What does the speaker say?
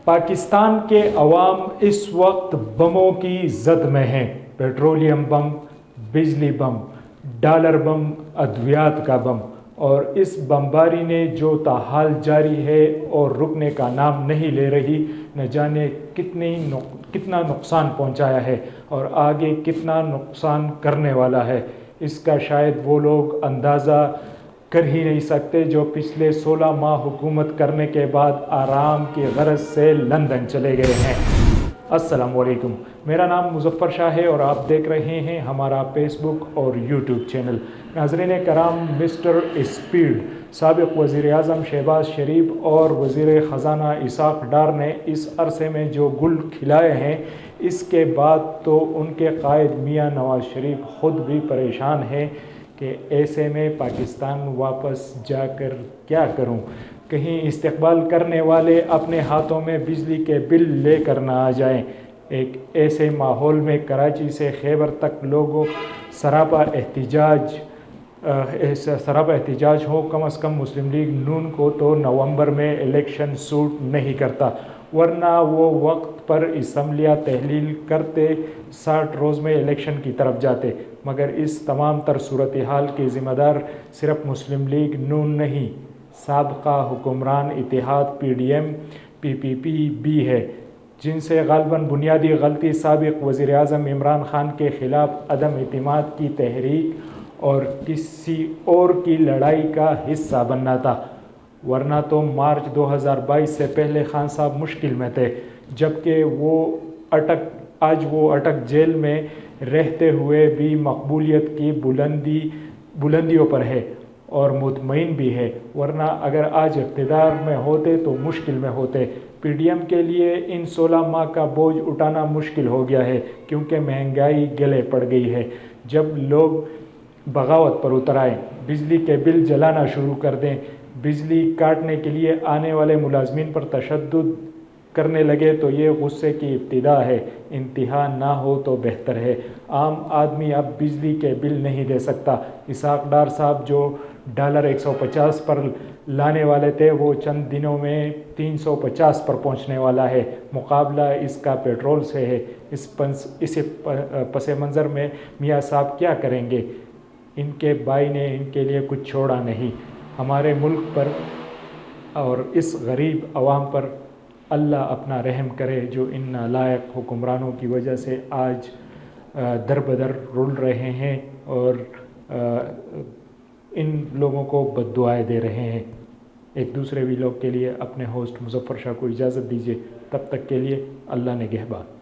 پاکستان کے عوام اس وقت بموں کی زد میں ہیں، پیٹرولیم بم، بجلی بم، ڈالر بم، ادویات کا بم، اور اس بمباری نے جو تاحال جاری ہے اور رکنے کا نام نہیں لے رہی، نہ جانے کتنا نقصان پہنچایا ہے اور آگے کتنا نقصان کرنے والا ہے، اس کا شاید وہ لوگ اندازہ کر ہی نہیں سکتے جو پچھلے 16 ماہ حکومت کرنے کے بعد آرام کی غرض سے لندن چلے گئے ہیں۔ السلام علیکم، میرا نام مظفر شاہ ہے اور آپ دیکھ رہے ہیں ہمارا فیس بک اور یوٹیوب چینل۔ ناظرین کرام، مسٹر اسپیڈ، سابق وزیر اعظم شہباز شریف اور وزیر خزانہ اسحاق ڈار نے اس عرصے میں جو گل کھلائے ہیں، اس کے بعد تو ان کے قائد میاں نواز شریف خود بھی پریشان ہیں کہ ایسے میں پاکستان واپس جا کر کیا کروں، کہیں استقبال کرنے والے اپنے ہاتھوں میں بجلی کے بل لے کر نہ آ جائیں۔ ایک ایسے ماحول میں کراچی سے خیبر تک لوگوں سراپا احتجاج ہو۔ کم از کم مسلم لیگ نون کو تو نومبر میں الیکشن سوٹ نہیں کرتا، ورنہ وہ وقت پر اسمبلیاں تحلیل کرتے، 60 روز میں الیکشن کی طرف جاتے، مگر اس تمام تر صورتحال کی ذمہ دار صرف مسلم لیگ نون نہیں، سابقہ حکمران اتحاد پی ڈی ایم، پی پی پی بھی ہے، جن سے غالباً بنیادی غلطی سابق وزیر اعظم عمران خان کے خلاف عدم اعتماد کی تحریک اور کسی اور کی لڑائی کا حصہ بننا تھا، ورنہ تو مارچ 2022 سے پہلے خان صاحب مشکل میں تھے، جبکہ آج وہ اٹک جیل میں رہتے ہوئے بھی مقبولیت کی بلندیوں پر ہے اور مطمئن بھی ہے، ورنہ اگر آج اقتدار میں ہوتے تو مشکل میں ہوتے۔ پی ڈی ایم کے لیے ان 16 ماہ کا بوجھ اٹھانا مشکل ہو گیا ہے، کیونکہ مہنگائی گلے پڑ گئی ہے۔ جب لوگ بغاوت پر اتر آئیں، بجلی کے بل جلانا شروع کر دیں، بجلی کاٹنے کے لیے آنے والے ملازمین پر تشدد کرنے لگے تو یہ غصے کی ابتدا ہے، انتہا نہ ہو تو بہتر ہے۔ عام آدمی اب بجلی کے بل نہیں دے سکتا۔ اسحاق ڈار صاحب جو $150 پر لانے والے تھے، وہ چند دنوں میں 350 پر پہنچنے والا ہے، مقابلہ اس کا پیٹرول سے ہے۔ اس پس منظر میں میاں صاحب کیا کریں گے؟ ان کے بھائی نے ان کے لیے کچھ چھوڑا نہیں۔ ہمارے ملک پر اور اس غریب عوام پر اللہ اپنا رحم کرے، جو ان نالائق حکمرانوں کی وجہ سے آج در بدر رول رہے ہیں اور ان لوگوں کو بد دعائیں دے رہے ہیں۔ ایک دوسرے ویلاگ کے لیے اپنے ہوسٹ مظفر شاہ کو اجازت دیجیے، تب تک کے لیے اللہ نگہبان۔